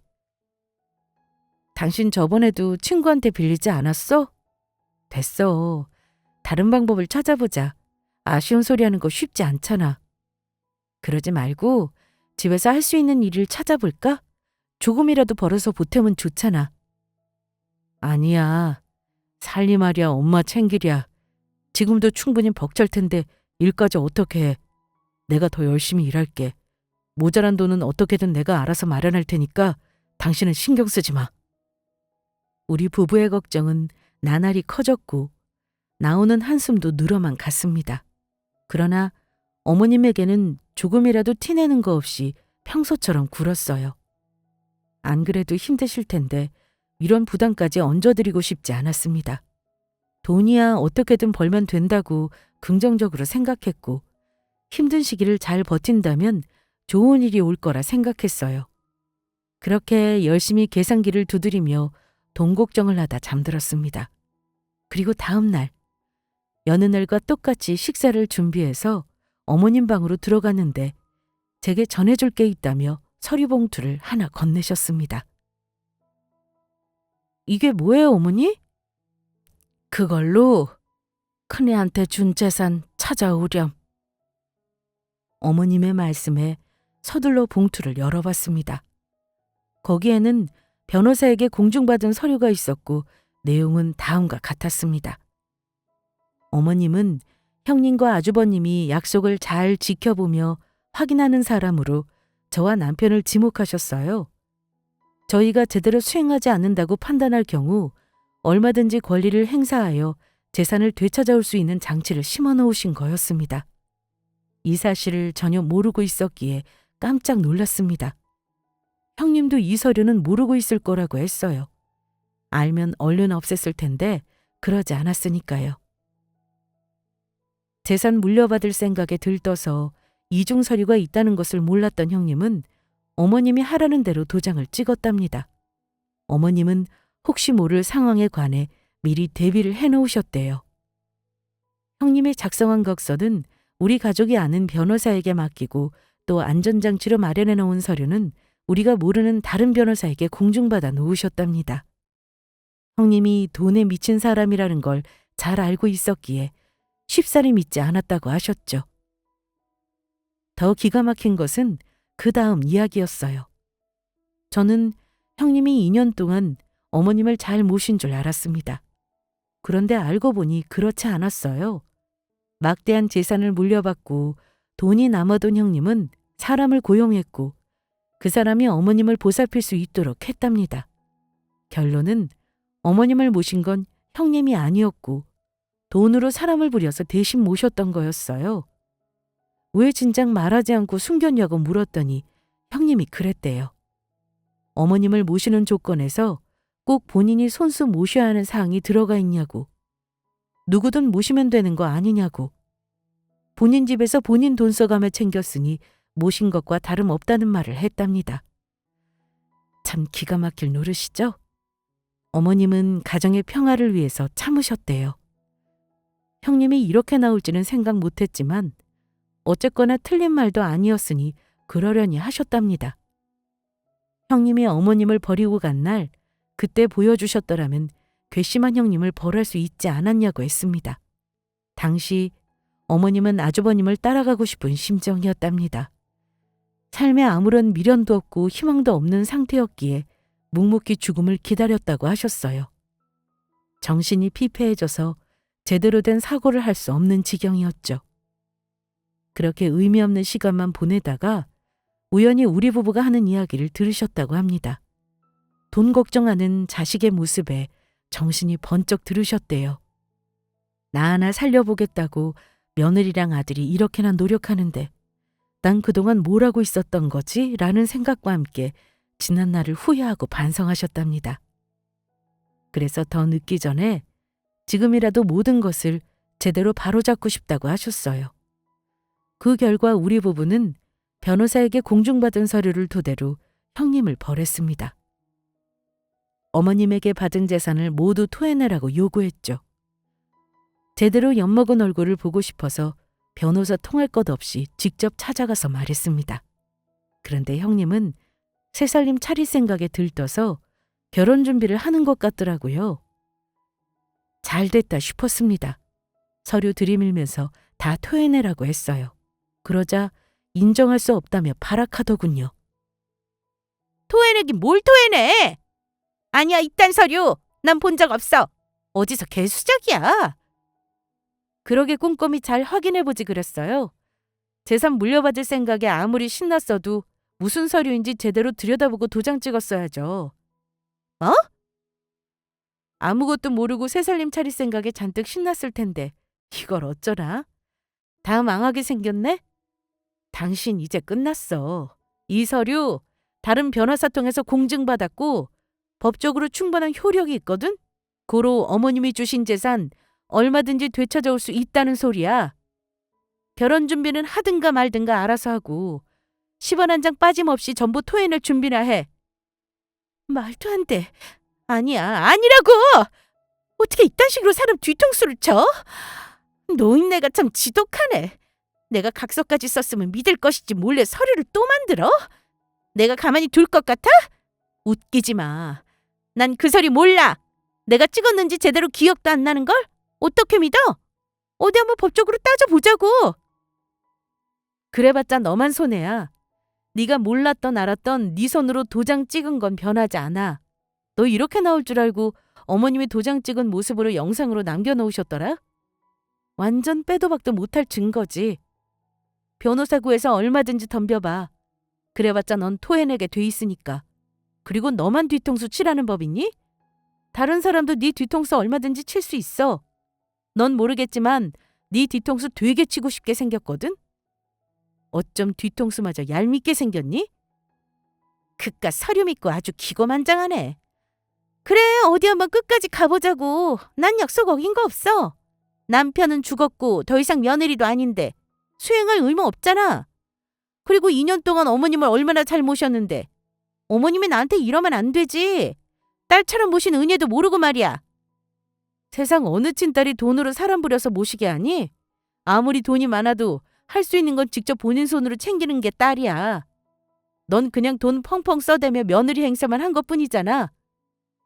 당신 저번에도 친구한테 빌리지 않았어? 됐어. 다른 방법을 찾아보자. 아쉬운 소리 하는 거 쉽지 않잖아. 그러지 말고 집에서 할 수 있는 일을 찾아볼까? 조금이라도 벌어서 보태면 좋잖아. 아니야. 살림하랴 엄마 챙기랴. 지금도 충분히 벅찰 텐데 일까지 어떻게 해. 내가 더 열심히 일할게. 모자란 돈은 어떻게든 내가 알아서 마련할 테니까 당신은 신경 쓰지 마. 우리 부부의 걱정은 나날이 커졌고 나오는 한숨도 늘어만 갔습니다. 그러나 어머님에게는 조금이라도 티내는 거 없이 평소처럼 굴었어요. 안 그래도 힘드실 텐데 이런 부담까지 얹어드리고 싶지 않았습니다. 돈이야 어떻게든 벌면 된다고 긍정적으로 생각했고 힘든 시기를 잘 버틴다면 좋은 일이 올 거라 생각했어요. 그렇게 열심히 계산기를 두드리며 돈 걱정을 하다 잠들었습니다. 그리고 다음 날 여느 날과 똑같이 식사를 준비해서 어머님 방으로 들어갔는데 제게 전해줄 게 있다며 서류 봉투를 하나 건네셨습니다. 이게 뭐예요, 어머니? 그걸로 큰애한테 준 재산 찾아오렴. 어머님의 말씀에 서둘러 봉투를 열어봤습니다. 거기에는 변호사에게 공증받은 서류가 있었고 내용은 다음과 같았습니다. 어머님은 형님과 아주버님이 약속을 잘 지켜보며 확인하는 사람으로 저와 남편을 지목하셨어요. 저희가 제대로 수행하지 않는다고 판단할 경우 얼마든지 권리를 행사하여 재산을 되찾아올 수 있는 장치를 심어 놓으신 거였습니다. 이 사실을 전혀 모르고 있었기에 깜짝 놀랐습니다. 형님도 이 서류는 모르고 있을 거라고 했어요. 알면 얼른 없앴을 텐데 그러지 않았으니까요. 재산 물려받을 생각에 들떠서 이중 서류가 있다는 것을 몰랐던 형님은 어머님이 하라는 대로 도장을 찍었답니다. 어머님은 혹시 모를 상황에 관해 미리 대비를 해놓으셨대요. 형님이 작성한 각서는 우리 가족이 아는 변호사에게 맡기고 또 안전장치로 마련해 놓은 서류는 우리가 모르는 다른 변호사에게 공증받아 놓으셨답니다. 형님이 돈에 미친 사람이라는 걸 잘 알고 있었기에 쉽사리 믿지 않았다고 하셨죠. 더 기가 막힌 것은 그 다음 이야기였어요. 저는 형님이 2년 동안 어머님을 잘 모신 줄 알았습니다. 그런데 알고 보니 그렇지 않았어요. 막대한 재산을 물려받고 돈이 남아돈 형님은 사람을 고용했고 그 사람이 어머님을 보살필 수 있도록 했답니다. 결론은 어머님을 모신 건 형님이 아니었고 돈으로 사람을 부려서 대신 모셨던 거였어요. 왜 진작 말하지 않고 숨겼냐고 물었더니 형님이 그랬대요. 어머님을 모시는 조건에서 꼭 본인이 손수 모셔야 하는 사항이 들어가 있냐고. 누구든 모시면 되는 거 아니냐고. 본인 집에서 본인 돈 써가며 챙겼으니 모신 것과 다름없다는 말을 했답니다. 참 기가 막힐 노릇이죠? 어머님은 가정의 평화를 위해서 참으셨대요. 형님이 이렇게 나올지는 생각 못했지만 어쨌거나 틀린 말도 아니었으니 그러려니 하셨답니다. 형님이 어머님을 버리고 간 날 그때 보여주셨더라면 괘씸한 형님을 벌할 수 있지 않았냐고 했습니다. 당시 어머님은 아주버님을 따라가고 싶은 심정이었답니다. 삶에 아무런 미련도 없고 희망도 없는 상태였기에 묵묵히 죽음을 기다렸다고 하셨어요. 정신이 피폐해져서 제대로 된 사고를 할 수 없는 지경이었죠. 그렇게 의미 없는 시간만 보내다가 우연히 우리 부부가 하는 이야기를 들으셨다고 합니다. 돈 걱정하는 자식의 모습에 정신이 번쩍 들으셨대요. 나 하나 살려보겠다고 며느리랑 아들이 이렇게나 노력하는데 난 그동안 뭘 하고 있었던 거지? 라는 생각과 함께 지난 날을 후회하고 반성하셨답니다. 그래서 더 늦기 전에 지금이라도 모든 것을 제대로 바로잡고 싶다고 하셨어요. 그 결과 우리 부부는 변호사에게 공증받은 서류를 토대로 형님을 벌했습니다. 어머님에게 받은 재산을 모두 토해내라고 요구했죠. 제대로 엿먹은 얼굴을 보고 싶어서 변호사 통할 것 없이 직접 찾아가서 말했습니다. 그런데 형님은 새살림 차릴 생각에 들떠서 결혼 준비를 하는 것 같더라고요. 잘 됐다 싶었습니다. 서류 들이밀면서 다 토해내라고 했어요. 그러자 인정할 수 없다며 발악하더군요. 토해내긴 뭘 토해내! 아니야, 이딴 서류! 난 본 적 없어! 어디서 개수작이야! 그러게 꼼꼼히 잘 확인해보지 그랬어요. 재산 물려받을 생각에 아무리 신났어도 무슨 서류인지 제대로 들여다보고 도장 찍었어야죠. 어? 아무것도 모르고 새살림 차릴 생각에 잔뜩 신났을 텐데 이걸 어쩌나? 다 망하게 생겼네? 당신 이제 끝났어. 이 서류 다른 변호사 통해서 공증받았고 법적으로 충분한 효력이 있거든? 고로 어머님이 주신 재산 얼마든지 되찾아올 수 있다는 소리야. 결혼 준비는 하든가 말든가 알아서 하고 10원 한 장 빠짐없이 전부 토해낼 준비나 해. 말도 안 돼. 아니야, 아니라고! 어떻게 이딴 식으로 사람 뒤통수를 쳐? 노인네가 참 지독하네. 내가 각서까지 썼으면 믿을 것이지 몰래 서류를 또 만들어? 내가 가만히 둘 것 같아? 웃기지 마. 난 그 소리 몰라. 내가 찍었는지 제대로 기억도 안 나는걸? 어떻게 믿어? 어디 한번 법적으로 따져보자고. 그래봤자 너만 손해야. 네가 몰랐던 알았던 네 손으로 도장 찍은 건 변하지 않아. 너 이렇게 나올 줄 알고 어머님이 도장 찍은 모습으로 영상으로 남겨놓으셨더라? 완전 빼도 박도 못할 증거지. 변호사 구해서 얼마든지 덤벼봐. 그래봤자 넌 토해내게 돼 있으니까. 그리고 너만 뒤통수 치라는 법이니? 다른 사람도 네 뒤통수 얼마든지 칠 수 있어. 넌 모르겠지만 네 뒤통수 되게 치고 싶게 생겼거든? 어쩜 뒤통수마저 얄밉게 생겼니? 그깟 서류 믿고 아주 기고만장하네. 그래, 어디 한번 끝까지 가보자고. 난 약속 어긴 거 없어. 남편은 죽었고 더 이상 며느리도 아닌데 수행할 의무 없잖아. 그리고 2년 동안 어머님을 얼마나 잘 모셨는데 어머님이 나한테 이러면 안 되지. 딸처럼 모신 은혜도 모르고 말이야. 세상 어느 친딸이 돈으로 사람 부려서 모시게 하니? 아무리 돈이 많아도 할 수 있는 건 직접 본인 손으로 챙기는 게 딸이야. 넌 그냥 돈 펑펑 써대며 며느리 행세만 한 것뿐이잖아.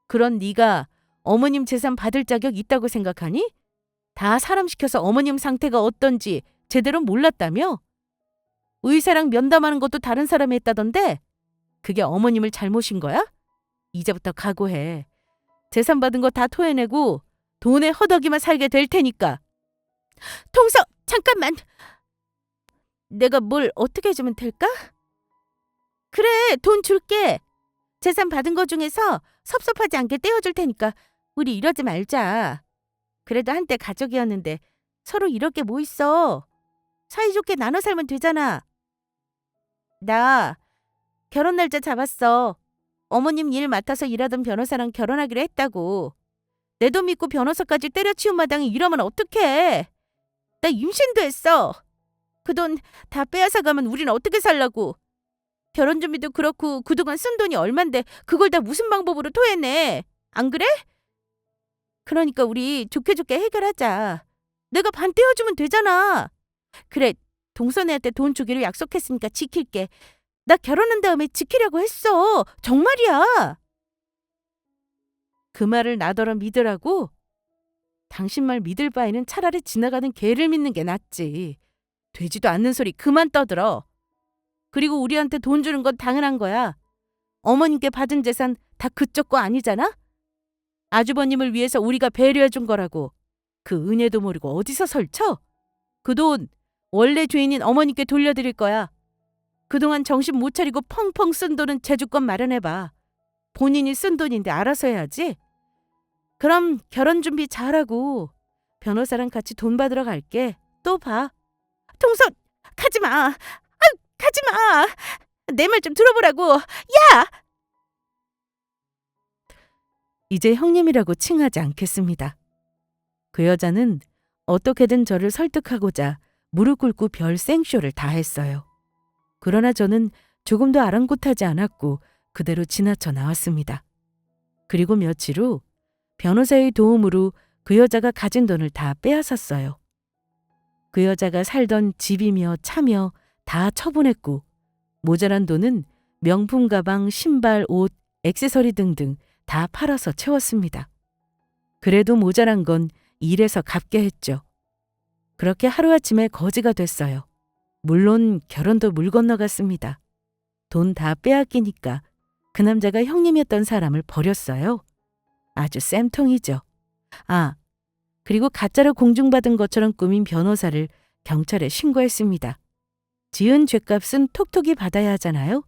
그런 네가 어머님 재산 받을 자격 있다고 생각하니? 다 사람 시켜서 어머님 상태가 어떤지 제대로 몰랐다며? 의사랑 면담하는 것도 다른 사람이 했다던데? 그게 어머님을 잘못인 거야? 이제부터 각오해. 재산 받은 거 다 토해내고 돈에 허덕이만 살게 될 테니까. 통서, 잠깐만. 내가 뭘 어떻게 해주면 될까? 그래, 돈 줄게. 재산 받은 거 중에서 섭섭하지 않게 떼어줄 테니까 우리 이러지 말자. 그래도 한때 가족이었는데 서로 이럴 게 뭐 있어. 사이좋게 나눠 살면 되잖아. 나 결혼 날짜 잡았어. 어머님 일 맡아서 일하던 변호사랑 결혼하기로 했다고. 내 돈 믿고 변호사까지 때려치운 마당에 이러면 어떡해. 나 임신도 했어. 그 돈 다 빼앗아 가면 우린 어떻게 살라고. 결혼 준비도 그렇고 그동안 쓴 돈이 얼만데 그걸 다 무슨 방법으로 토해내. 안 그래? 그러니까 우리 좋게 좋게 해결하자. 내가 반 떼어주면 되잖아. 그래, 동선애한테 돈 주기로 약속했으니까 지킬게. 나 결혼한 다음에 지키려고 했어. 정말이야. 그 말을 나더러 믿으라고? 당신 말 믿을 바에는 차라리 지나가는 개를 믿는 게 낫지. 되지도 않는 소리 그만 떠들어. 그리고 우리한테 돈 주는 건 당연한 거야. 어머님께 받은 재산 다 그쪽 거 아니잖아? 아주버님을 위해서 우리가 배려해 준 거라고. 그 은혜도 모르고 어디서 설쳐? 그 돈 원래 주인인 어머니께 돌려드릴 거야. 그동안 정신 못 차리고 펑펑 쓴 돈은 제주권 마련해봐. 본인이 쓴 돈인데 알아서 해야지. 그럼 결혼 준비 잘하고 변호사랑 같이 돈 받으러 갈게. 또 봐. 통선, 가지 마. 가지 마. 내 말 좀 들어보라고. 야! 이제 형님이라고 칭하지 않겠습니다. 그 여자는 어떻게든 저를 설득하고자 무릎 꿇고 별 생쇼를 다 했어요. 그러나 저는 조금도 아랑곳하지 않았고 그대로 지나쳐 나왔습니다. 그리고 며칠 후 변호사의 도움으로 그 여자가 가진 돈을 다 빼앗았어요. 그 여자가 살던 집이며 차며 다 처분했고 모자란 돈은 명품 가방, 신발, 옷, 액세서리 등등 다 팔아서 채웠습니다. 그래도 모자란 건 일해서 갚게 했죠. 그렇게 하루아침에 거지가 됐어요. 물론 결혼도 물 건너갔습니다. 돈 다 빼앗기니까 그 남자가 형님이었던 사람을 버렸어요. 아주 쌤통이죠. 아, 그리고 가짜로 공중받은 것처럼 꾸민 변호사를 경찰에 신고했습니다. 지은 죄값은 톡톡히 받아야 하잖아요.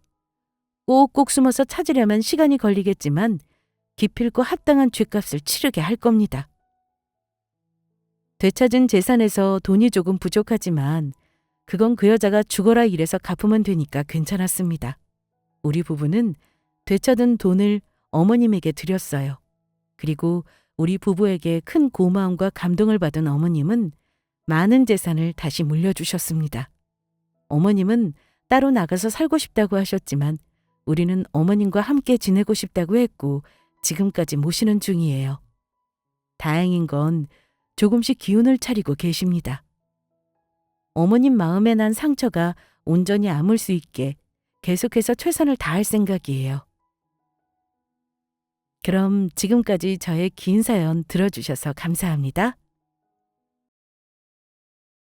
꼭꼭 숨어서 찾으려면 시간이 걸리겠지만 기필코 합당한 죗값을 치르게 할 겁니다. 되찾은 재산에서 돈이 조금 부족하지만 그건 그 여자가 죽어라 일해서 갚으면 되니까 괜찮았습니다. 우리 부부는 되찾은 돈을 어머님에게 드렸어요. 그리고 우리 부부에게 큰 고마움과 감동을 받은 어머님은 많은 재산을 다시 물려주셨습니다. 어머님은 따로 나가서 살고 싶다고 하셨지만 우리는 어머님과 함께 지내고 싶다고 했고 지금까지 모시는 중이에요. 다행인 건 조금씩 기운을 차리고 계십니다. 어머님 마음에 난 상처가 온전히 아물 수 있게 계속해서 최선을 다할 생각이에요. 그럼 지금까지 저의 긴 사연 들어주셔서 감사합니다.